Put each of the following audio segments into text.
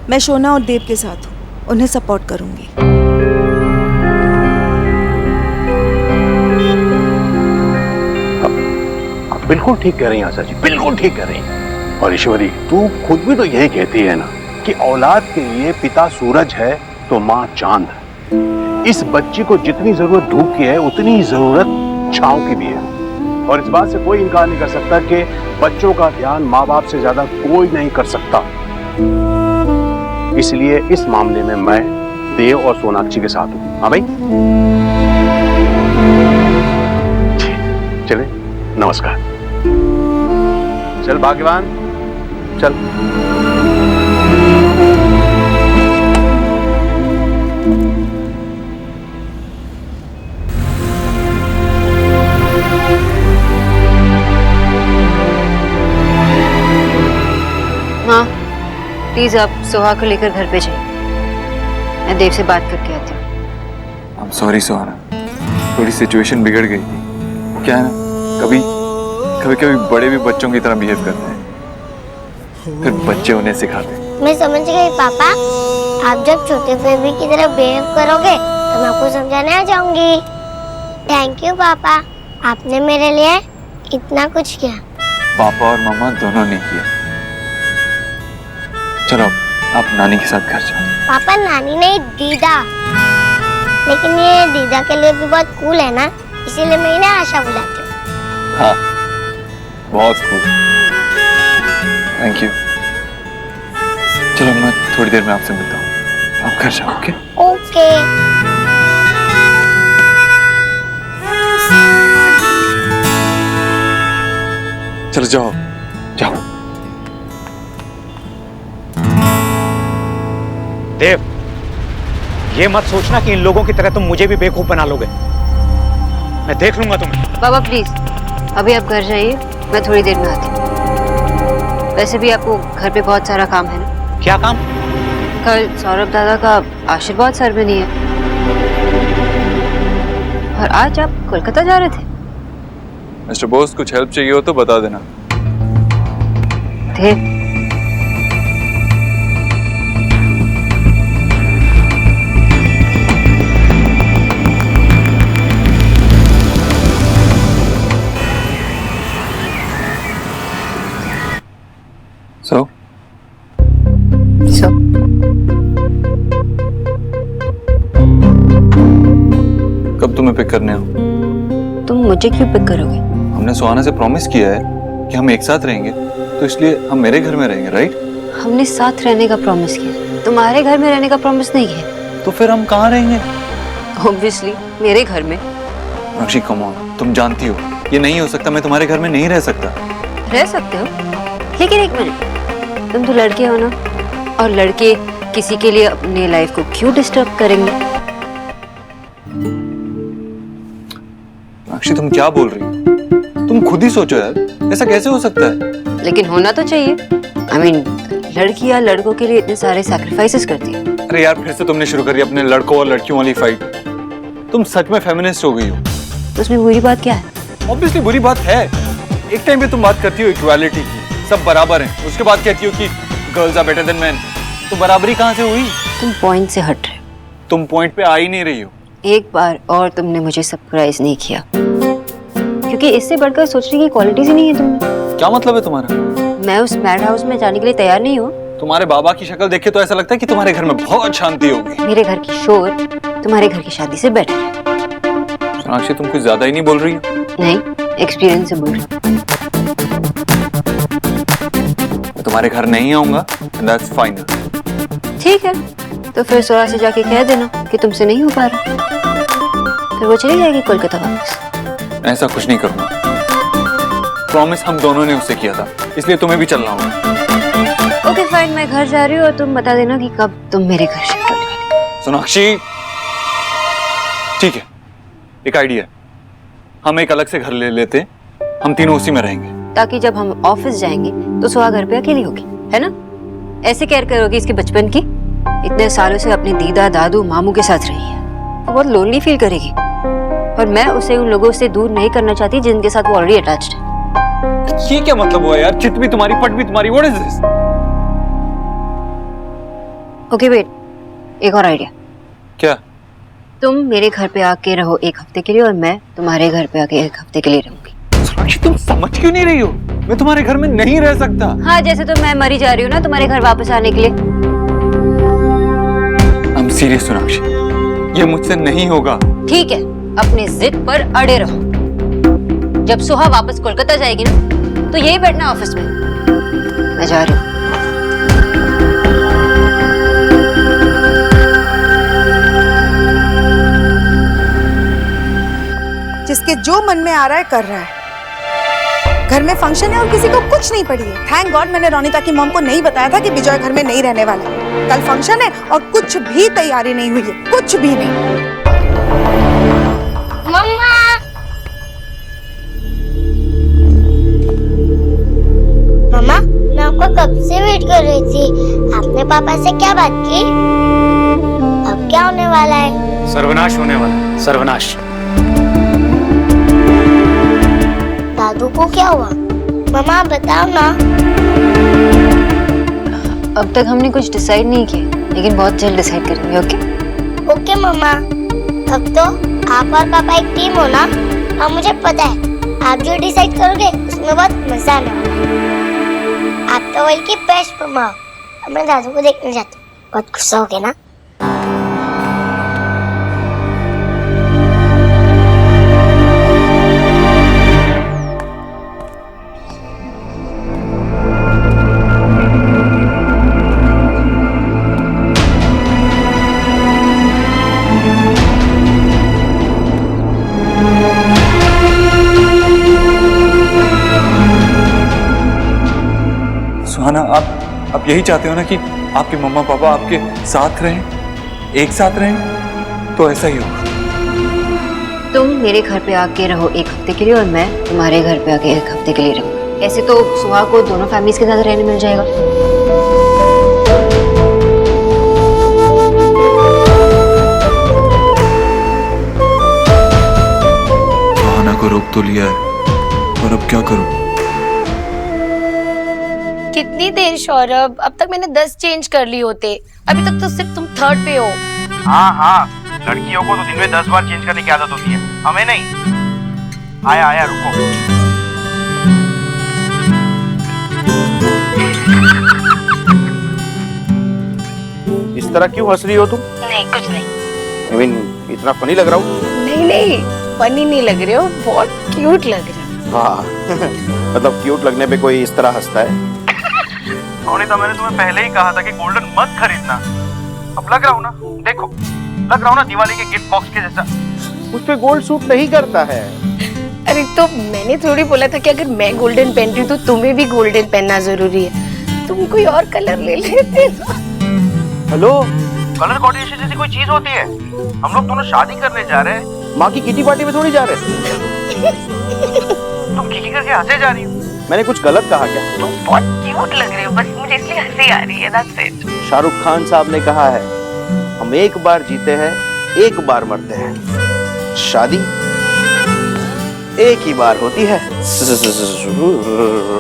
मैं शोना और देव के साथ हूँ, उन्हें सपोर्ट करूँगी। आप बिल्कुल ठीक कह रही हैं आशा जी, बिल्कुल ठीक कह रही हैं। और ईश्वरी, तू खुद भी तो यही कहती है ना कि औलाद के लिए पिता सूरज है तो माँ चांद है। इस बच्ची को जितनी जरूरत धूप की है उतनी ही जरूरत छांव की भी है। और इस बात से कोई इनकार नहीं कर सकता कि बच्चों का ध्यान माँ बाप से ज्यादा कोई नहीं कर सकता। इसलिए इस मामले में मैं देव और सोनाक्षी के साथ हूं। हाँ भाई, चले, नमस्कार। चल भाग्यवान, चल। माँ, प्लीज आप सुहा को लेकर घर पे जाइए, मैं देव से बात करके आती हूँ। I'm sorry सुहाना, थोड़ी सिचुएशन बिगड़ गई थी। क्या है ना, कभी कभी बड़े भी बच्चों की तरह बिहेव करते हैं, फिर बच्चे उन्हें सिखाते हैं। मैं समझ गई पापा, आप जब छोटे बेबी की तरह बिहेव करोगे तो मैं आपको समझाने आ जाऊंगी। थैंक यू पापा, आपने मेरे लिए इतना कुछ किया। पापा और मामा दोनों ने किया। चलो आप नानी के साथ घर जाओ। पापा नानी नहीं, दीदा। लेकिन ये दीदा के लिए भी बहुत कूल है ना, इसीलिए मैं इन्हें आशा बुलाती हूँ। हाँ, बहुत कूल। Thank you. चलो मैं थोड़ी देर में आपसे मिलता हूँ, आप घर जाओ। Okay okay. चलो जाओ जाओ। देव, ये मत सोचना कि इन लोगों की तरह तुम मुझे भी बेवकूफ बना लोगे। मैं देख लूंगा तुम्हें। बाबा प्लीज, अभी आप घर जाइए, मैं थोड़ी देर में आती हूँ। वैसे भी आपको घर पे बहुत सारा काम है ना। क्या काम? कल सौरभ दादा का आशीर्वाद सेरेमनी है, और आज आप कोलकाता जा रहे थे। मिस्टर बोस, कुछ हेल्प चाहिए हो तो बता देना। देव, So? कब तुम्हें पिक करने हो? तुम मुझे क्यों पिक करोगे? हमने सुहाना से प्रॉमिस किया है कि हम एक साथ रहेंगे, तो इसलिए हम मेरे घर में रहेंगे, राइट? हमने साथ रहने का प्रॉमिस किया, तुम्हारे घर में रहने का प्रॉमिस नहीं किया। तो फिर हम कहाँ रहेंगे? ऑब्वियसली मेरे घर में। अक्षी कम ऑन, तुम जानती हो ये नहीं हो सकता, मैं तुम्हारे घर में नहीं रह सकता। रह सकते हो, लेकिन एक मिनट, तुम तो लड़के हो ना, और लड़के किसी के लिए अपनी लाइफ को क्यों डिस्टर्ब करेंगे? अक्षी तुम क्या बोल रही हो? तुम खुद ही सोचो यार, ऐसा कैसे हो सकता है? लेकिन होना तो चाहिए। I mean, लड़कियां लड़कों के लिए इतने सारे सैक्रिफाइसेस करती है। अरे यार, फिर से तुमने शुरू करी अपने लड़कों और लड़कियों वाली फाइट। तुम सच में फेमिनिस्ट हो गई हो। उसमें बुरी बात क्या है? ऑब्वियसली बुरी बात है। एक टाइम पे तुम बात करती हो इक्वालिटी की, सब बराबर हैं, उसके बाद कहती हो कि girls are better than man. तो बराबरी कहाँ से हुई? तुम पॉइंट से हट रहे हो। तुम पॉइंट पे आ ही नहीं रही हो। एक बार और तुमने मुझे सरप्राइज नहीं किया, क्योंकि इससे बढ़कर सोचने की क्वालिटीज ही नहीं है तुम्हें। क्या मतलब है तुम्हारा? मैं उस मैड हाउस में जाने के लिए तैयार नहीं हूँ। तुम्हारे बाबा की शक्ल देख के तो ऐसा लगता है कि तुम्हारे घर में बहुत शांति होगी। मेरे घर की शोर तुम्हारे घर की शादी से बेटर है। सोनाक्षी, तुम कुछ ज्यादा ही नहीं बोल रही हो? नहीं, एक्सपीरियंस से बोल रही हूँ। मैं तुम्हारे घर नहीं आऊंगा, दैट्स फाइनल। ठीक है, तो फिर सोरा से जाके कह देना कि तुमसे नहीं हो पा रहा, फिर वो चली जाएगी कोलकाता वापस। ऐसा कुछ नहीं करूंगा, प्रॉमिस हम दोनों ने उससे किया था, इसलिए तुम्हें भी चलना होगा। ओके फाइन, मैं घर जा रही हूँ और तुम बता देना कि कब तुम मेरे घर शिफ्ट होने वाले। सोनाक्षी, ठीक है, एक आइडिया है, हम एक अलग से घर ले लेते, हम तीनों उसी में रहेंगे, ताकि जब हम ऑफिस जाएंगे तो सुहा घर पे अकेली होगी, है ना? ऐसे केयर करोगी इसके बचपन की। इतने सालों से अपने दीदा दादू मामू के साथ रही है, तो बहुत लोनली फील करेगी, और मैं उसे उन लोगों से दूर नहीं करना चाहती जिनके साथ वो ऑलरेडी अटैच्ड है। ये क्या मतलब हुआ यार? चित भी तुम्हारी, पट भी तुम्हारी, what is this? Okay wait, एक और आइडिया। क्या? तुम मेरे घर पे आके रहो 1 हफ्ते के लिए और मैं तुम्हारे घर पे आके 1 हफ्ते के लिए रहूंगी। सोनाक्षी तुम समझ क्यों नहीं रही हो? मैं तुम्हारे घर में नहीं रह सकता। हाँ, जैसे तो मैं मरी जा रही हूँ ना तुम्हारे घर वापस आने के लिए। I'm serious सोनाक्षी, ये मुझसे नहीं होगा। ठीक है, अपनी जिद पर अड़े रहो। जब सुहा वापस कोलकाता जाएगी ना तो यही बैठना ऑफिस में। मैं जा रही हूँ। जिसके जो मन में आ रहा है कर रहा है। घर में फंक्शन है और किसी को कुछ नहीं पड़ी है। थैंक गॉड मैंने रोनिता की मॉम को नहीं बताया था कि विजय घर में नहीं रहने वाला है। कल फंक्शन है और कुछ भी तैयारी नहीं हुई है, कुछ भी नहीं। मम्मा, मम्मा, मैं आपको कब से वेट कर रही थी। आपने पापा से क्या बात की? अब क्या होने वाला है? सर्वनाश होने वाला है, सर्वनाश। दादू को क्या हुआ? मम्मा बताओ ना। अब तक हमने कुछ डिसाइड नहीं किया, लेकिन बहुत जल्द डिसाइड करेंगे। ओके ओके मम्मा, अब तो आप और पापा एक टीम हो ना। और मुझे पता है आप जो डिसाइड करोगे उसमें बहुत मजा आने वाला है। आप तो वर्ल्ड की बेस्ट मम्मा हो। अब मैं दादू को देखने जाती हूँ, बहुत गुस्सा हो गया ना। सुहाना, आप यही चाहते हो ना कि आपके मम्मा पापा आपके साथ रहें, एक साथ रहें, तो ऐसा ही होगा। तुम मेरे घर पे आके रहो 1 हफ्ते के लिए और मैं तुम्हारे घर पे आके 1 हफ्ते के लिए रहूंगी। ऐसे तो सुहा को दोनों फैमिलीज के साथ रहने मिल जाएगा। सुहाना को रोक तो लिया है, पर अब क्या करूं? कितनी देर सौरभ, अब तक मैंने 10 चेंज कर लिए होते। अभी तक तो सिर्फ तुम 3rd पे हो। हाँ, लड़कियों को तो दिन में 10 बार चेंज करने की आदत होती है, हमें नहीं। आया रुको। इस तरह क्यों हंस रही हो तुम? नहीं, कुछ नहीं। I mean, इतना फनी लग रहा हूँ? नहीं, फनी नहीं लग रहे हो, बहुत क्यूट लग रहे हो। हाँ मतलब क्यूट लगने पे कोई इस तरह हंसता है? रोनिता, मैंने तुम्हें पहले ही कहा था कि गोल्डन मत खरीदना। अब लग रहा हूँ ना, देखो लग रहा हूँ ना दिवाली के गिफ्ट बॉक्स के जैसा। उस पे गोल्ड सूट नहीं करता है। अरे तो मैंने थोड़ी बोला था कि अगर मैं गोल्डन पहनती हूँ तो तुम्हें भी गोल्डन पहनना जरूरी है। तुम कोई और कलर ले लेते ना। हेलो, कलर कोऑर्डिनेशन जैसी कोई चीज होती है? हम लोग दोनों शादी करने जा रहे हैं, माँ की किटी पार्टी में थोड़ी जा रहे हैं। तुम खिखी करके हंसे जा रही हो। मैंने कुछ गलत कहा क्या? तुम बहुत क्यूट लग रहे हो, बस मुझे इसलिए हंसी आ रही है, that's it। शाहरुख खान साहब ने कहा है, हम एक बार जीते हैं, एक बार मरते हैं। शादी एक ही बार होती है।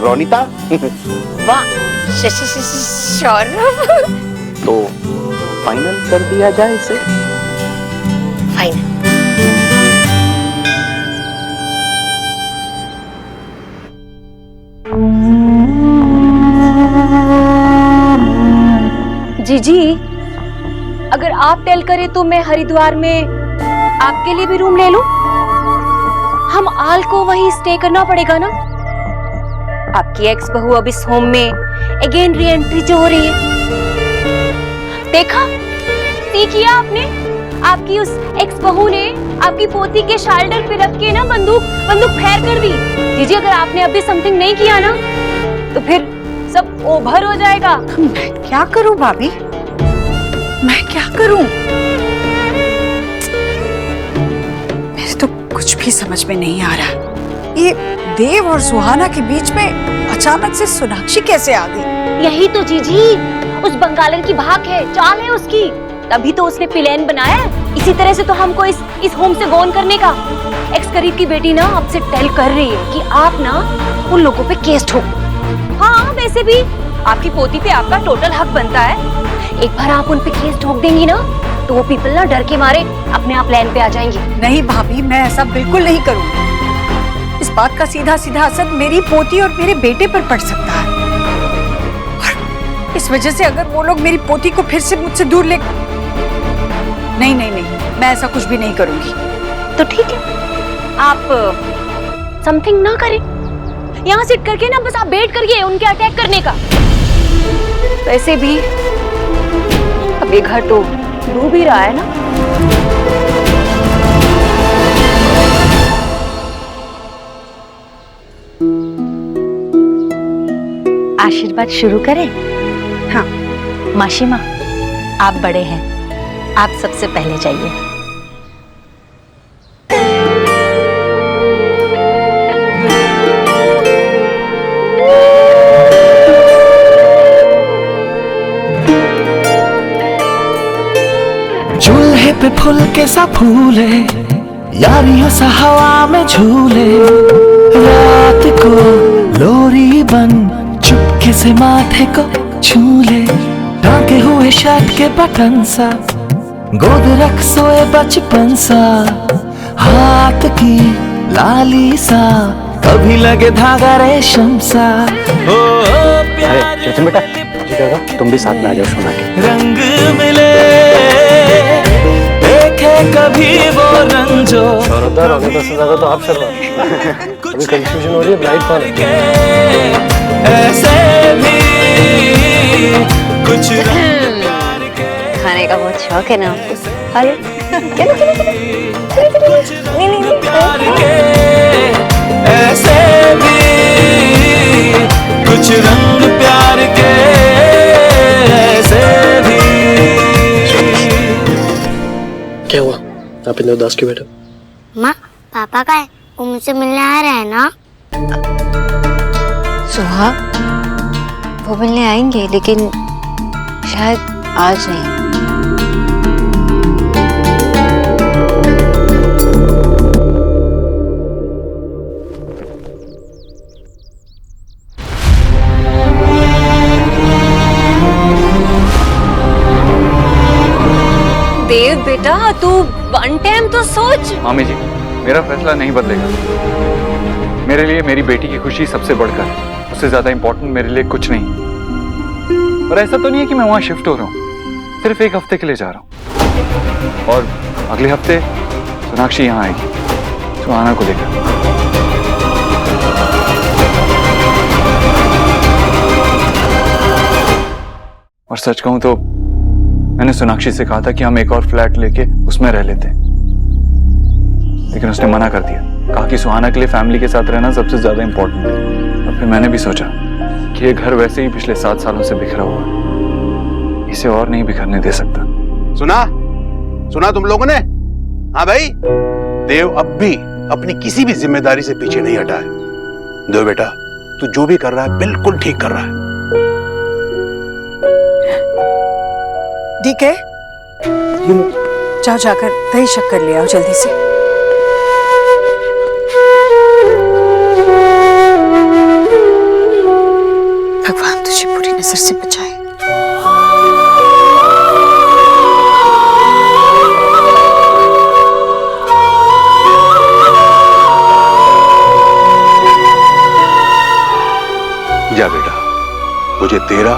रोनिता। वाह, सौरभ। तो फाइनल कर दिया जाए इसे। फाइनल। जीजी, अगर आप टेल करें तो मैं हरिद्वार में आपके लिए भी रूम ले लूं। हम आल को वहीं स्टे करना पड़ेगा ना। आपकी एक्स बहू अब इस होम में अगेन री एंट्री जो हो रही है। देखा, सी किया आपने? आपकी उस एक्स बहू ने आपकी पोती के शोल्डर पे रख के ना बंदूक फायर कर दी। जीजी, अगर आपने अभी समथिंग नहीं किया ना तो फिर सब ओवर हो जाएगा। मैं क्या करूं भाभी, मैं क्या करूं? मेरे तो कुछ भी समझ में नहीं आ रहा। ये देव और सुहाना के बीच में अचानक से सोनाक्षी कैसे आ गई? यही तो जीजी उस बंगालर की भाग है, चाल है उसकी। तभी तो उसने प्लान बनाया है। इसी तरह से तो हमको इस होम से गोन करने का। एक्स करीब की बेटी ना आपसे टेल कर रही है कि आप ना उन लोगों पे केस ठोको। हाँ, वैसे भी आपकी पोती पे आपका टोटल हक बनता है एक बार आप उन पे केस ठोक देंगी ना तो वो पीपल ना डर के मारे अपने आप लैंड पे आ जाएंगे। नहीं भाभी, मैं ऐसा बिल्कुल नहीं करूंगी। इस बात का सीधा सीधा असर मेरी पोती और मेरे बेटे पर पड़ सकता है, और इस वजह से अगर वो लोग मेरी पोती को फिर से मुझसे दूर ले, नहीं नहीं नहीं, मैं ऐसा कुछ भी नहीं करूंगी। तो ठीक है, आप समथिंग ना करें, यहाँ सिट करके ना बस आप वेट करिए उनके अटैक करने का। वैसे भी अब ये घर तो डूब ही रहा है ना। आशीर्वाद शुरू करें? हाँ। माशिमा, आप बड़े हैं, आप सबसे पहले जाइए। चूल्हे पे फुल्के सा फूले, यारियों सा हवा में झूले, रात को लोरी बन चुपके से माथे को छूले, टांगे हुए शर्ट के बटन सा, गोद रख सोए बचपन सा, हाथ की लाली सा, कभी लगे धागा रेशम सा। ओ प्यार बेटा तुम भी साथ में आ जाओ सोना के। रंग मिले देखे कभी वो रंग जो शौरदार हो गया, 10 ज्यादा तो आप शर्मा। अभी कंफ्यूजन हो रही है, ब्राइट कौन है? ऐसे भी कुछ खाने का बहुत शौक है ना आपको? खा लो। चलो चलो चलो। नहीं नहीं नहीं। प्यार के ऐसे भी कुछ रंग प्यार के ऐसे भी। क्या हुआ? आप इतने उदास क्यों बैठे? माँ, पापा का है, वो मुझसे मिलने आ रहा है ना। सुहा, वो मिलने आएंगे लेकिन शायद आज नहीं। देव बेटा, तू वन टाइम तो सोच। मामी जी, मेरा फैसला नहीं बदलेगा। मेरे लिए मेरी बेटी की खुशी सबसे बढ़कर, उससे ज्यादा इंपॉर्टेंट मेरे लिए कुछ नहीं। और ऐसा तो नहीं है कि मैं वहां शिफ्ट हो रहा हूँ, सिर्फ 1 हफ्ते के लिए जा रहा हूँ। और अगले हफ्ते सोनाक्षी यहाँ आएगी सुहाना को लेकर। और सच कहूं तो मैंने सोनाक्षी से कहा था कि हम एक और फ्लैट लेके उसमें रह लेते हैं, लेकिन उसने मना कर दिया। कहा कि सुहाना के लिए फैमिली के साथ रहना सबसे ज्यादा इंपॉर्टेंट है। और फिर मैंने भी सोचा कि ये घर वैसे ही पिछले 7 सालों से बिखरा हुआ है, इसे और नहीं बिखरने दे सकता। सुना तुम लोगों ने? हाँ भाई, देव अब भी अपनी किसी भी जिम्मेदारी से पीछे नहीं हटा है। देव बेटा, तू जो भी कर रहा है बिल्कुल ठीक कर रहा है। ठीक है, जाओ जाकर दही शक्कर ले आओ जल्दी से। भगवान तुझे बुरी नजर से बचाए। जा बेटा, मुझे तेरा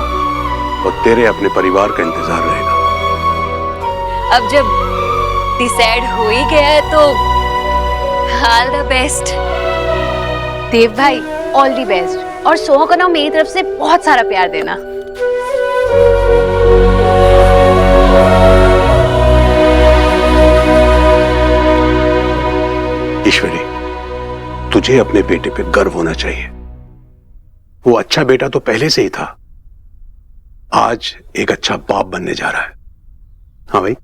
और तेरे अपने परिवार का इंतजार रहेगा। अब जब डिसाइड हो ही गया है तो ऑल द बेस्ट। देव भाई, ऑल द बेस्ट। और सोहा को ना मेरी तरफ से बहुत सारा प्यार देना। ईश्वरी, तुझे अपने बेटे पे गर्व होना चाहिए। वो अच्छा बेटा तो पहले से ही था, आज एक अच्छा बाप बनने जा रहा है। हाँ भाई।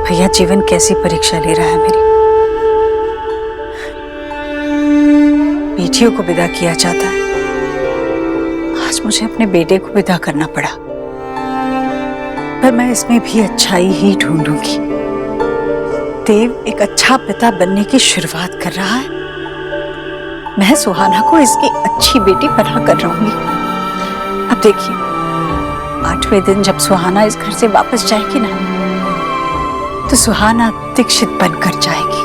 भैया, जीवन कैसी परीक्षा ले रहा है मेरी। बेटियों को विदा किया जाता है, आज मुझे अपने बेटे को विदा करना पड़ा, पर मैं इसमें भी अच्छाई ही ढूंढूंगी। देव एक अच्छा पिता बनने की शुरुआत कर रहा है, मैं सुहाना को इसकी अच्छी बेटी बना कर रहूंगी। अब देखिए, 8वें दिन जब सुहाना इस घर से वापस जाएगी ना, तो सुहाना दीक्षित बनकर जाएगी।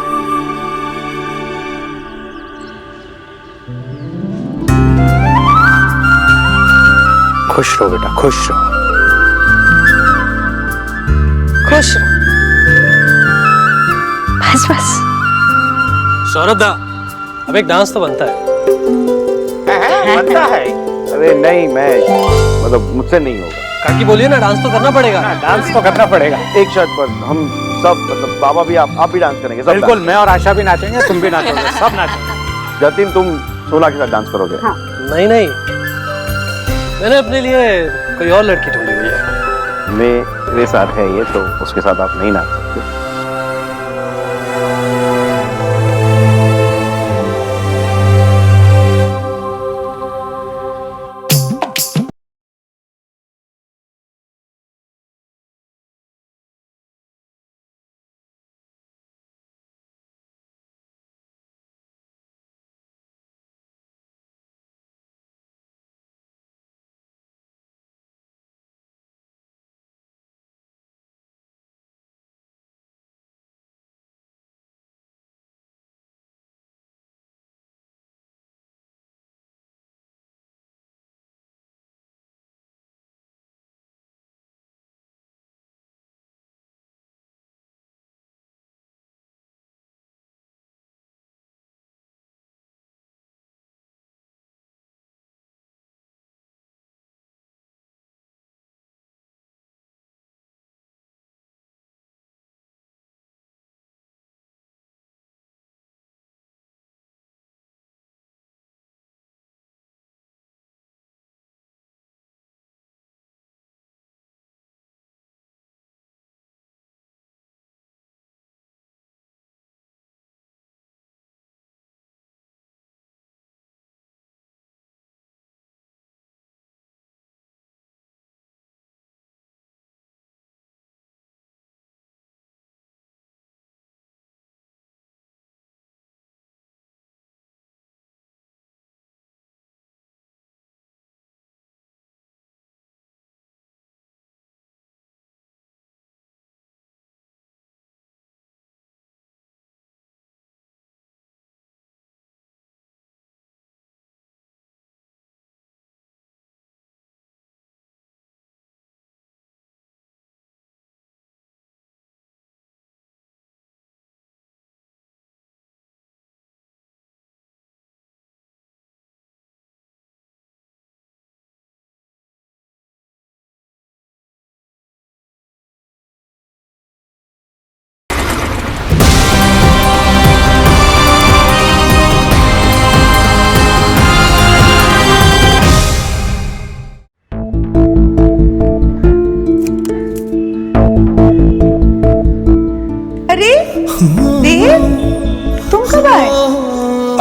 खुश रहो बेटा, खुश रहो। खुश रहो। बस बस। सौरभ दा, अब एक डांस तो बनता है। बनता है? अरे नहीं, मैं मतलब मुझसे नहीं होगा। काकी बोलिए ना, डांस तो करना पड़ेगा। डांस तो करना पड़ेगा। एक शर्त पर हम सब, मतलब बाबा भी, आप भी डांस करेंगे? सब बिल्कुल, मैं और आशा भी नाचेंगे, तुम भी नाचोगे, सब नाचेंगे। जतिन, तुम सोना के साथ डांस करोगे? हाँ। नहीं नहीं, मैंने अपने लिए कोई और लड़की ढूंढी हुई है। मेरे साथ है ये, तो उसके साथ आप नहीं नाच सकते।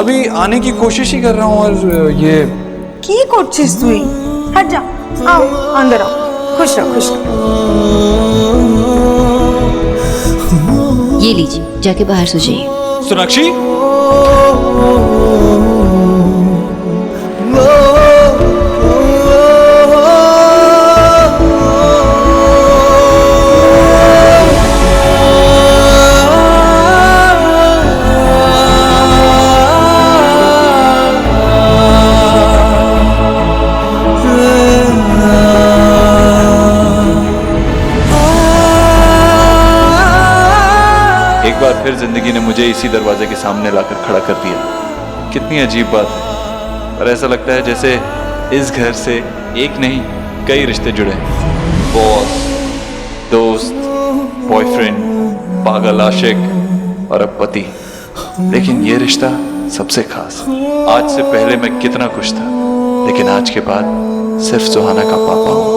अभी आने की कोशिश ही कर रहा हूँ और ये की कोशिश हुई। हट जा, आओ अंदर आओ, खुश रहो खुश रहो। ये लीजिए, जाके बाहर सो जाइए। सोनाक्षी, एक बार फिर जिंदगी ने मुझे इसी दरवाजे के सामने लाकर खड़ा कर दिया। कितनी अजीब बात है, और ऐसा लगता है जैसे इस घर से एक नहीं कई रिश्ते जुड़े हैं। बॉस, दोस्त, बॉयफ्रेंड, पागल आशिक और अब पति। लेकिन ये रिश्ता सबसे खास। आज से पहले मैं कितना खुश था, लेकिन आज के बाद सिर्फ सुहाना का पापा हूँ।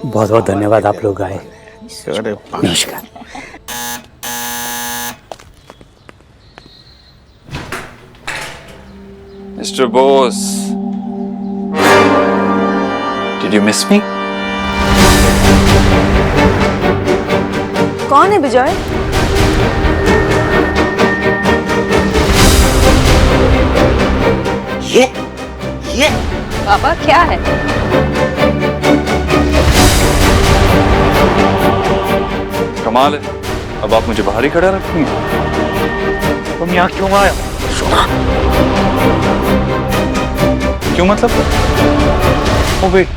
बहुत बहुत धन्यवाद, आप लोग आए। नमस्कार। Mr. Bose, did you miss me? कौन है विजय? ये पापा क्या है? कमाल है, अब आप मुझे बाहर ही खड़ा रखेंगे। तुम यहाँ क्यों आए? क्यों मतलब? ओ वेट,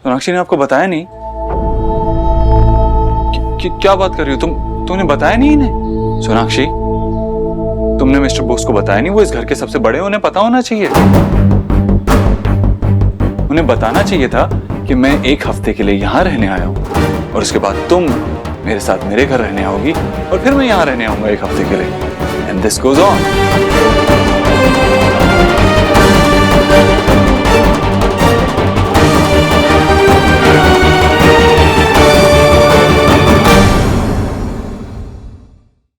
सोनाक्षी ने आपको बताया नहीं? क्या बात कर रही हो तुमने बताया नहीं इन्हें? सोनाक्षी, तुमने मिस्टर बोस को बताया नहीं? वो इस घर के सबसे बड़े, उन्हें पता होना चाहिए। उन्हें बताना चाहिए था कि मैं 1 हफ्ते के लिए यहाँ रहने आया हूँ और उसके बाद तुम मेरे साथ मेरे घर रहने आओगी और फिर मैं यहाँ रहने आऊंगा 1 हफ्ते के लिए। And this goes on.